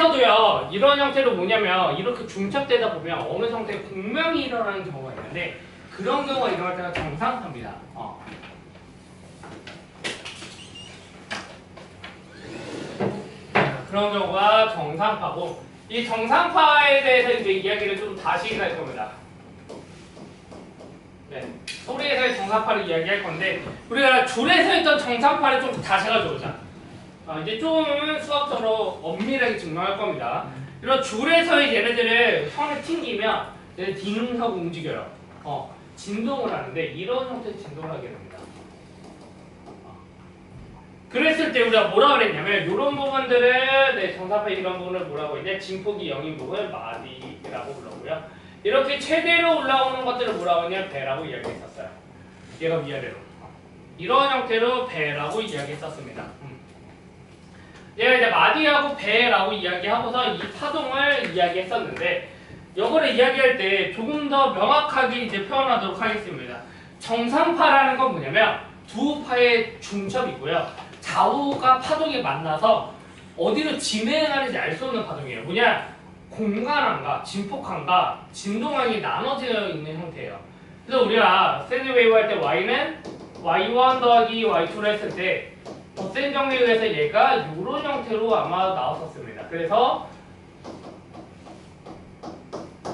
줄에서도요 이런 형태로 뭐냐면 이렇게 중첩되다 보면 어느 형태의 공명이 일어나는 경우가 있는데 그런 경우가 일어날 때가 정상파입니다. 그런 경우가 정상파고 이 정상파에 대해서 이제 이야기를 좀 다시 할 겁니다. 네, 소리에서의 정상파를 이야기할 건데 우리가 줄에서 있던 정상파를 좀 다시 가져오자. 이제 좀 수학적으로 엄밀하게 증명할 겁니다. 이런 줄에서의 얘네들을 선을 튕기면 얘네 딩하고 움직여요. 진동을 하는데 이런 형태의 진동을 하게 됩니다. 그랬을 때 우리가 뭐라 그랬냐면 이런 부분들을 네, 정상파 이런 부분을 뭐라고 했냐 진폭이 0인 부분 마디라고 불렀고요. 이렇게 최대로 올라오는 것들을 뭐라고 했냐 배라고 이야기했었어요. 얘가 위아래로 이런 형태로 배라고 이야기했었습니다. 얘가 이제 마디하고 배라고 이야기하고서 이 파동을 이야기했었는데 이거를 이야기할 때 조금 더 명확하게 이제 표현하도록 하겠습니다. 정상파라는 건 뭐냐면 두 파의 중첩이고요. 좌우가 파동이 만나서 어디로 진행하는지 알 수 없는 파동이에요. 뭐냐? 공간항과 진폭항과 진동항이 나눠져 있는 형태예요. 그래서 우리가 샌드 웨이브 할 때 y는 y1 더하기 y2를 했을 때 덧셈 정리에 의해서 얘가 이런 형태로 아마 나왔었습니다. 그래서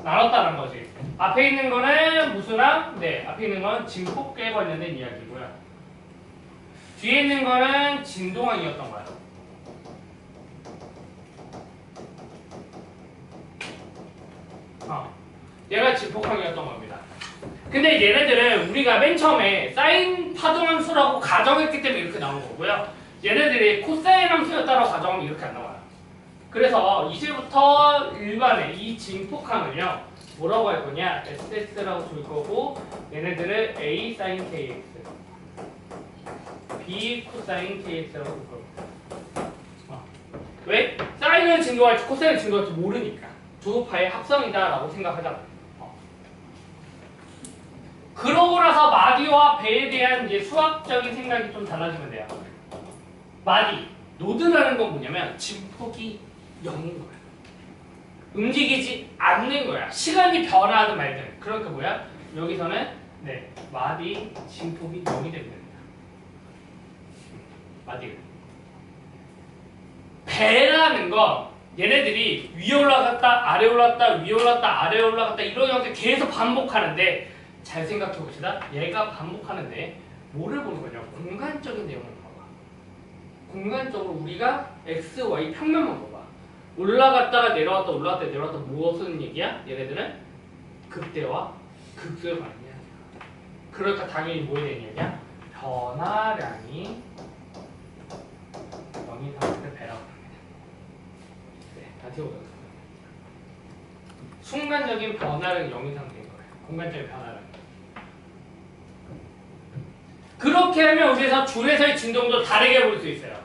나눴다는 거지. 앞에 있는 거는 무슨 항? 네, 앞에 있는 건 진폭에 관련된 이야기고요. 뒤에 있는 거는 진동항이었던 거야. 얘가 진폭항이었던 겁니다. 근데 얘네들은 우리가 맨 처음에 사인 파동 함수라고 가정했기 때문에 이렇게 나온 거고요. 얘네들이 코사인 함수였다라고 가정하면 이렇게 안 나와요. 그래서 이제부터 일반의 이 진폭항을요 뭐라고 할 거냐 SS라고 줄 거고 얘네들을 A sin KX B 코사인 KX라고 줄 겁니다. 왜? 사인은 진동할지 코사인은 진동할지 모르니까 두 파의 합성이다라고 생각하잖아요. 그러고 나서 마디와 배에 대한 이제 수학적인 생각이 좀 달라지면 돼요. 마디, 노드라는 건 뭐냐면 진폭이 0인 거야. 움직이지 않는 거야. 시간이 변화하는 말들. 그러니까 뭐야? 여기서는 네 마디 진폭이 0이 됩니다. 마디. 배라는 건 얘네들이 위에 올라갔다 아래 올라갔다 위에 올라갔다 아래 올라갔다 이런 형태 계속 반복하는데 잘 생각해 봅시다. 얘가 반복하는데 뭐를 보는 거냐? 공간적인 내용을 봐봐. 공간적으로 우리가 x, y 평면만 봐봐. 올라갔다가 내려왔다 올라갔다 내려왔다 무엇은 얘기야? 얘네들은 극대와 극소의 관계야. 그러니까 당연히 뭐에 대한 얘기야? 변화량이 0인 상태를 배라고 합니다. 네, 다시 보도록 하겠습니다. 순간적인 변화는 0인 상태인 거예요. 공간적인 변화는. 그렇게 하면 우리에서 줄에서의 진동도 다르게 볼 수 있어요.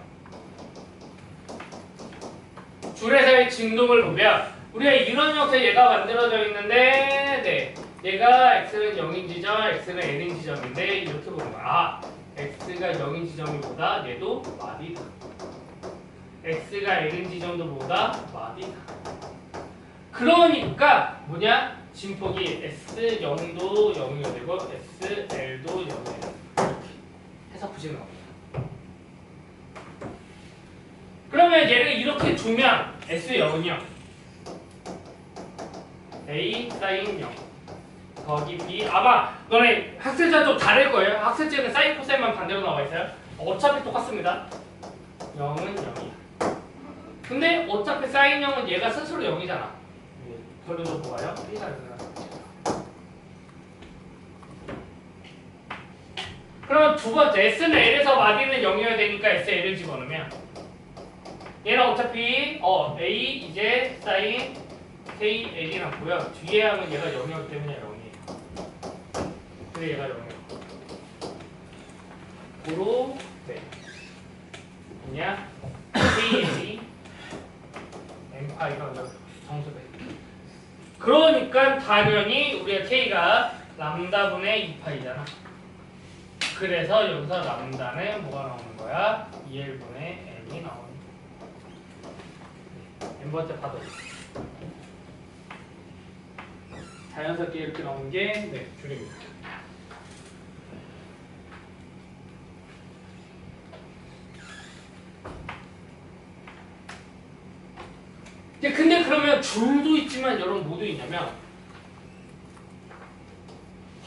줄에서의 진동을 보면 우리가 이런 형태 얘가 만들어져 있는데 네, 얘가 x는 0인 지점, x는 n인 지점인데 이렇게 보는 거야. x가 0인 지점이보다 얘도 마디다. x가 n인 지점도 보다 마디다. 그러니까 뭐냐? 진폭이 S0도 0이 되고 SL도 0이 되고 이렇게 해서 보시는 겁니다. 그러면 얘를 이렇게 두면 S0은요 A 사인 0 더하기 B 아마 너네 학습자 좀 다를 거예요. 학습자는 사인 코사인만 반대로 나와 있어요. 어차피 똑같습니다. 0은 0이야. 근데 어차피 사인 0은 얘가 스스로 0이잖아. 결론도 보아요. 그럼 두 번째 S는 L에서 마디는 0이어야 되니까 SL을 집어넣으면 얘는 어차피 A 이제 사인 KL이 남고요. 뒤에 하면 얘가 0이었기 때문에 0이에요. 근데 얘가 0이에요. 고로 네. 뭐냐? KL이 M파이가 정수배. 그러니까 당연히 우리가 K가 람다분의 2파이잖아. 그래서 여기서 람다는 뭐가 나오는 거야? 2L분의 M이 나오는 거야. n번째 파동. 자연스럽게 이렇게 나오는 게 네, 줄입니다. 근데 그러면 줄도 있지만 여러분 뭐도 있냐면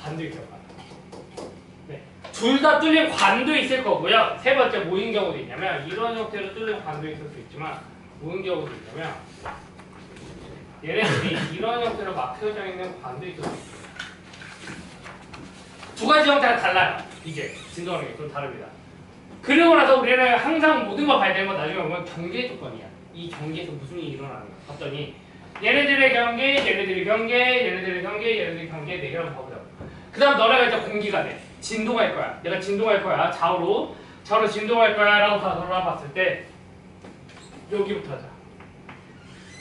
관도 있어요. 네. 둘 다 뚫린 관도 있을 거고요. 세 번째 뭐인 경우도 있냐면 이런 형태로 뚫린 관도 있을 수 있지만 뭐인 경우도 있냐면 얘네들이 이런 형태로 막혀져 있는 관도 있을 수 있어요. 두 가지 형태가 달라요. 이게 진동하는 게 좀 다릅니다. 그리고 나서 우리는 항상 모든 걸 봐야 되는 건 나중에 보면 경계 조건이야. 이 경계에서 무슨 일이 일어나는 거야. 봤더니 얘네들의 경계, 얘네들의 경계, 얘네들의 경계, 얘네들의 경계 네 개라고 봐보자. 그 다음 너네가 이제 공기가 돼. 진동할 거야. 내가 진동할 거야. 좌우로 진동할 거야 라고 다 돌아봤을 때 여기부터 하자.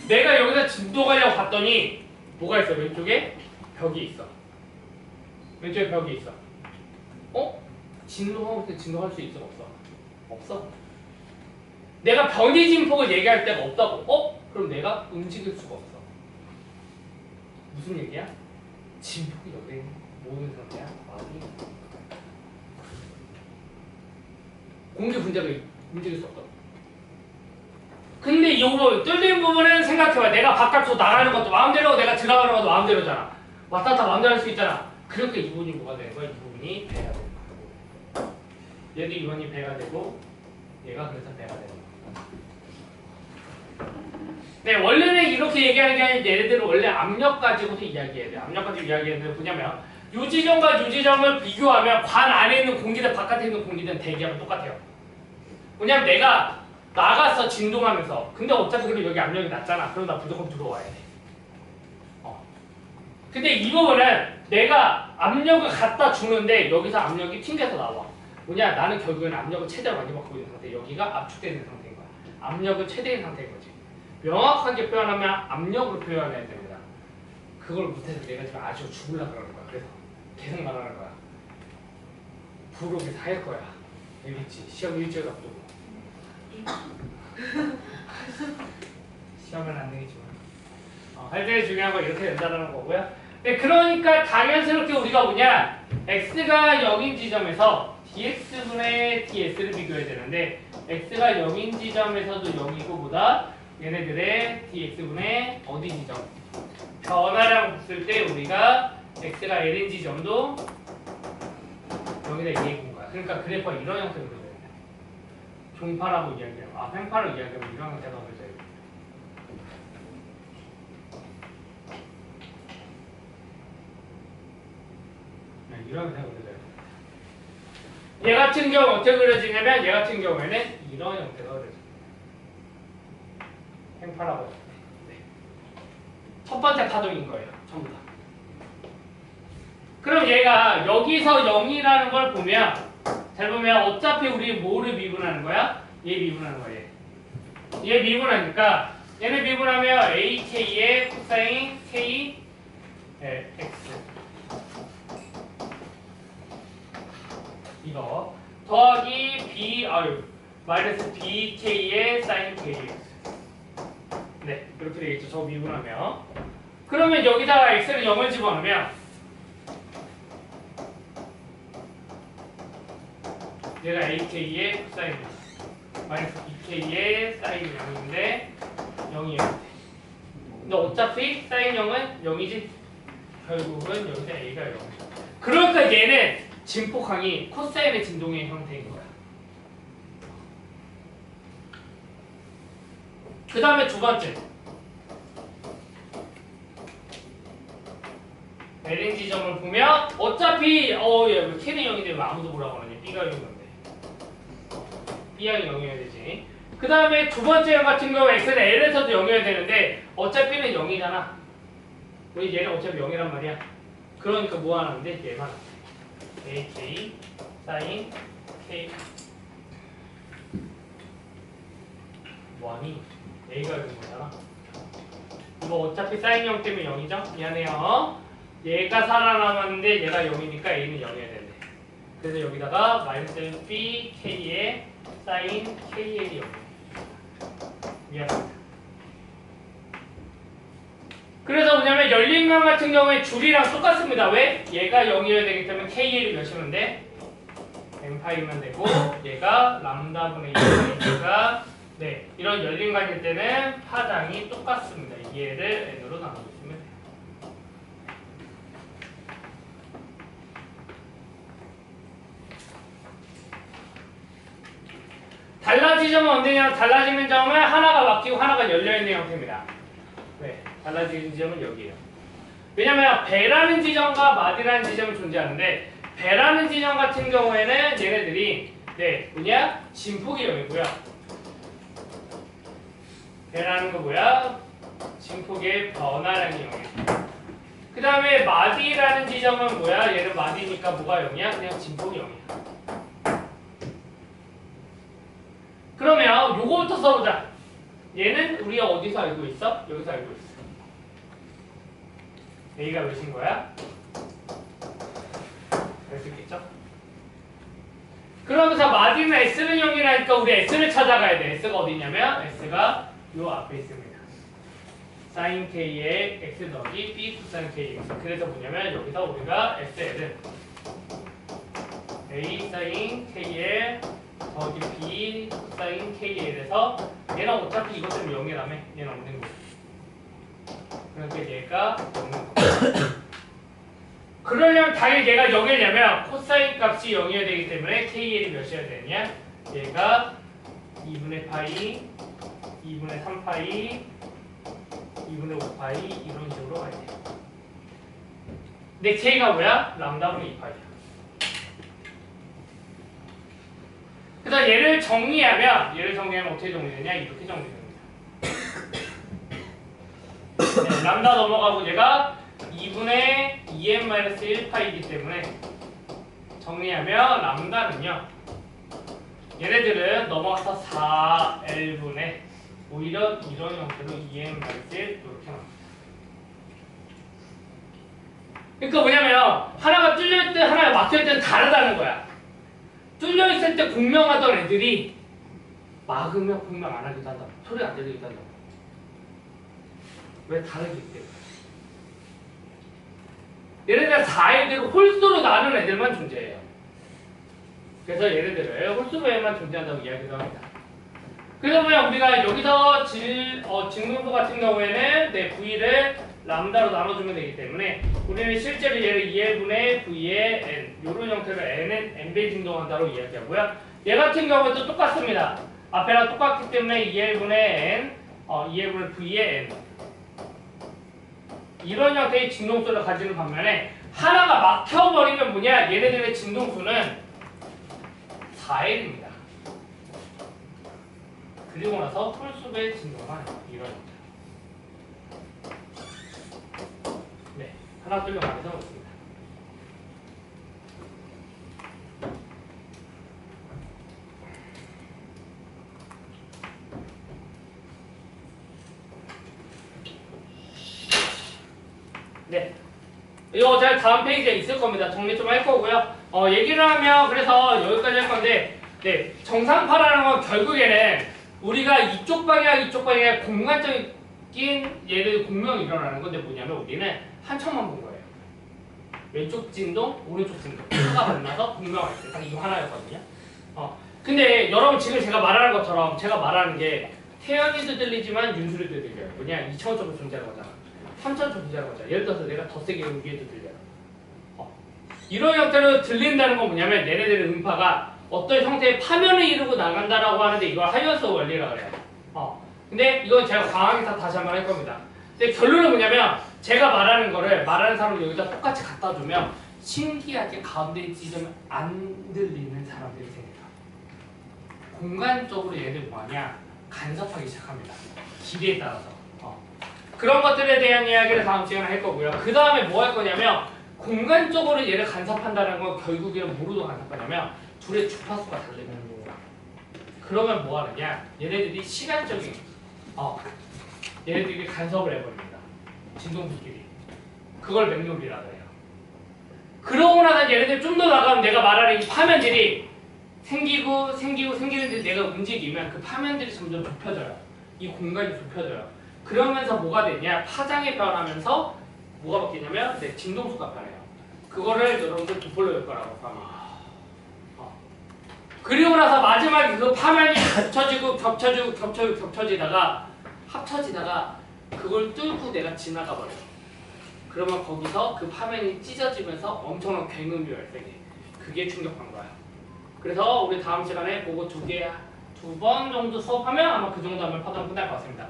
내가 여기서 진동하려고 봤더니 뭐가 있어? 왼쪽에 벽이 있어. 왼쪽에 벽이 있어. 진동하고 있을 때 진동할 수 있어? 없어? 없어. 내가 변이 진폭을 얘기할 때가 없다고. 그럼 내가 움직일 수가 없어. 무슨 얘기야? 진폭이 여기 모든 상태야? 공기 분자가 움직일 수 없다. 근데 이거 뚫린 부분은 생각해봐. 내가 바깥으로 나가는 것도 마음대로, 내가 들어가는 것도 마음대로잖아. 왔다 갔다 마음대로 할 수 있잖아. 그러니까 이 부분이 뭐가 되는 거야? 이 부분이 배가 되는 거야. 얘도 이번이 배가 되고 얘가 그래서 배가 되는 거야. 네, 원래는 이렇게 얘기하는 게 아니라 얘네들은 원래 압력 가지고도 이야기해야 돼. 압력 가지고 이야기하는 게 뭐냐면 유지점과 유지점을 비교하면 관 안에 있는 공기든 바깥에 있는 공기든 대기하면 똑같아요. 왜냐면 내가 나가서 진동하면서 근데 어차피 그래도 여기 압력이 낮잖아. 그럼 나 무조건 들어와야 돼. 근데 이 부분은 내가 압력을 갖다 주는데 여기서 압력이 튕겨서 나와. 뭐냐? 나는 결국에는 압력을 최대로 많이 받고 있는 상태. 여기가 압축되는 상태인 거야. 압력은 최대인 상태인 거지. 명확하게 표현하면 압력으로 표현해야 됩니다. 그걸 못해서 내가 지금 아쉬워 죽으려고 그러는 거야. 그래서 계속 말하는 거야. 부록에서 할 거야. 알겠지? 시험 일주일 앞두고. 시험은 안 되겠지만 할 때 중요한 건 이렇게 된다는 거고요. 네, 그러니까 당연스럽게 우리가 뭐냐, x가 0인 지점에서 dx분의 ds를 비교해야 되는데 x가 0인 지점에서도 0이고 보다 얘네들의 dx분의 어디 지점 변화량 붙을 때 우리가 x가 l인 지점도 여기다 얘기해본 거야. 그러니까 그래프가 이런 형태로 그려져야 돼. 종파라고 이야기하면 횡파라고 이야기하면 이런 형태가 그려져야 돼. 이런 형태가 그려져야 돼. 얘 같은 경우 어떻게 그려지냐면 얘 같은 경우에는 이런 형태가 그려져요. 횡파라고 해요. 네. 첫 번째 파동인 거예요. 전부 다. 그럼 얘가 여기서 0이라는 걸 보면 잘 보면 어차피 우리 뭐를 미분하는 거야? 얘 미분하는 거야. 얘 미분하니까 얘를 미분하면 ak의 코사인 k x 이거 더하기 마이너스 bk의 사인 kx. 네, 이렇게 되겠죠. 저거 미분하면. 그러면 여기다가 x를 0을 집어넣으면 얘가 ak의 코사인 마이너스 bk의 사인 0인데 0이에요. 근데 어차피 사인 0은 0이지. 결국은 여기서 a가 0. 그러니까 얘는 진폭항이 코사인의 진동의 형태인 거야. 그 다음에 두 번째 L인 지점을 보면 어차피 왜 K는 0인데 왜 아무도 뭐라고 하느냐. B가 0인 건데 B가 0이어야 되지. 그 다음에 두 번째 같은 경우 X는 L에서도 0이어야 되는데 어차피는 0이잖아. 우리 얘는 어차피 0이란 말이야. 그러니까 뭐 하는데 얘만 AK 사인 K 뭐하니? A가 0인 거잖아. 이거 어차피 사인 0 때문에 0이죠? 미안해요. 얘가 살아남았는데 얘가 0이니까 A는 0이어야 된대. 그래서 여기다가 마이너스 BK의 사인 KL이 0. 미안합니다. 그래서 뭐냐면 열린 강 같은 경우에 줄이랑 똑같습니다. 왜? 얘가 0이어야 되기 때문에 KL이 몇이면 돼? n파이면 되고 얘가 람다분의 2파이니까 네, 이런 열린 강일 때는 파장이 똑같습니다. 얘를 n으로 나눠주시면 돼요. 달라진 점은 언제냐? 달라지는 점은 하나가 막히고 하나가 열려있는 형태입니다. 네, 달라지는 지점은 여기에요. 왜냐면 배라는 지점과 마디라는 지점이 존재하는데 배라는 지점 같은 경우에는 얘네들이 네, 뭐냐? 진폭이 0이고요. 배라는 거 뭐야? 진폭의 변화량이 0이에요. 그 다음에 마디라는 지점은 뭐야? 얘는 마디니까 뭐가 0이야? 그냥 진폭이 0이야. 그러면 요거부터 써보자. 얘는 우리가 어디서 알고 있어? 여기서 알고 있어. A가 몇인 거야? 알 수 있겠죠? 그러면서 마디는 S는 0이라니까 우리 S를 찾아가야 돼. S가 어디 있냐면 S가 요 앞에 있습니다. sin K에 X 더하기 B 코사인 KX. 그래서 뭐냐면 여기서 우리가 SL은 A sin K에 더하기 B 코사인 KL에서 얘는 어차피 이것 때문에 0이라며 얘는 없는 거야. 그러니까 얘가 없는 거야. 그러려면 당연히 얘가 0이려면 코사인 값이 0이어야 되기 때문에 KL이 몇이어야 되냐? 얘가 2분의 파이, 2분의 3파이, 2분의 5파이 이런 식으로 가야 돼요. 근데 K가 뭐야? 람다분의 2파이야. 그래서 얘를 정리하면 어떻게 정리되냐? 이렇게 정리됩니다. 네, 람다 넘어가고 얘가 2분의 2n-1파이기 때문에 정리하면 람다는요. 얘네들은 넘어가서 4L분의 오히려 이런 형태로 2n-1 이렇게 나옵니다. 그러니까 뭐냐면 하나가 뚫릴 때 하나가 막힐 때는 다르다는 거야. 뚫려있을 때 공명하던 애들이 막으면 공명 안 하기도 한다. 소리 안 들리기도 한다. 왜 다르기 때문에. 예를 들어 4애들을 홀수로 나눈 애들만 존재해요. 그래서 얘네들을 홀수로에만 존재한다고 이야기도 합니다. 그래서 뭐냐 우리가 여기서 직문부 같은 경우에는 내 V를 람다로 나눠주면 되기 때문에 우리는 실제로 얘를 2L분의 V의 N 이런 형태로 N은 N배 진동한다고 이야기하고요. 얘 같은 경우도 똑같습니다. 앞에랑 똑같기 때문에 2L분의 N 2L분의 V의 N 이런 형태의 진동수를 가지는 반면에 하나가 막혀버리면 뭐냐 얘네들의 진동수는 4L입니다. 그리고 나서 홀수의 진동만 이런 형태. 네, 하나 둘 많이 써놓습니다. 네, 이거 제가 다음 페이지에 있을 겁니다. 정리 좀 할 거고요. 얘기를 하면 그래서 여기까지 할 건데, 네, 정상파라는 건 결국에는 우리가 이쪽 방향에 공간적인 얘를 공명이 일어나는 건데 뭐냐면 우리는 한 척만 본 거예요. 왼쪽 진동, 오른쪽 진동 하나가 만나서 공명할 때 딱 이거 하나였거든요. 근데 여러분 지금 제가 말하는 것처럼 제가 말하는 게 태연이도 들리지만 윤수리도 들려요. 뭐냐 2차원적으로 존재하는 거잖아. 3차원적으로 존재하는 거잖아. 예를 들어서 내가 더 세게 위에도 들려요. 이런 형태로 들린다는 건 뭐냐면 얘네들의 음파가 어떤 형태의 파면을 이루고 나간다라고 하는데 이걸 하이어스 원리라고 그래요. 근데 이건 제가 강하게 다시 한번 할 겁니다. 근데 결론은 뭐냐면 제가 말하는 거를 말하는 사람을 여기다 똑같이 갖다 주면 신기하게 가운데 지점이 안 들리는 사람들이 생겨요. 공간적으로 얘들 뭐하냐 간섭하기 시작합니다. 길이에 따라서. 그런 것들에 대한 이야기를 다음 시간에 할 거고요. 그 다음에 뭐 할 거냐면 공간적으로 얘를 간섭한다는 건 결국에는 뭐로 간섭하냐면 둘의 주파수가 다르면 그러면 뭐 하느냐 얘네들이 시간적인 얘네들이 간섭을 해버립니다. 진동수끼리. 그걸 맥락이라고 해요. 그러고 나서 얘네들 좀 더 나가면 내가 말하는 이 파면들이 생기는데 내가 움직이면 그 파면들이 점점 좁혀져요. 이 공간이 좁혀져요. 그러면서 뭐가 되냐? 파장이 변하면서 뭐가 바뀌냐면 진동수가 변해요. 그거를 여러분들 도플러 효과라고 합니다. 그리고 나서 마지막에 그 파면이 겹쳐지다가 합쳐지다가 그걸 뚫고 내가 지나가 버려요. 그러면 거기서 그 파면이 찢어지면서 엄청난 굉음이 발생해. 그게 충격한 거야. 그래서 우리 다음 시간에 그거 두 번 정도 수업하면 아마 그 정도 하면 파동 끝날 것 같습니다.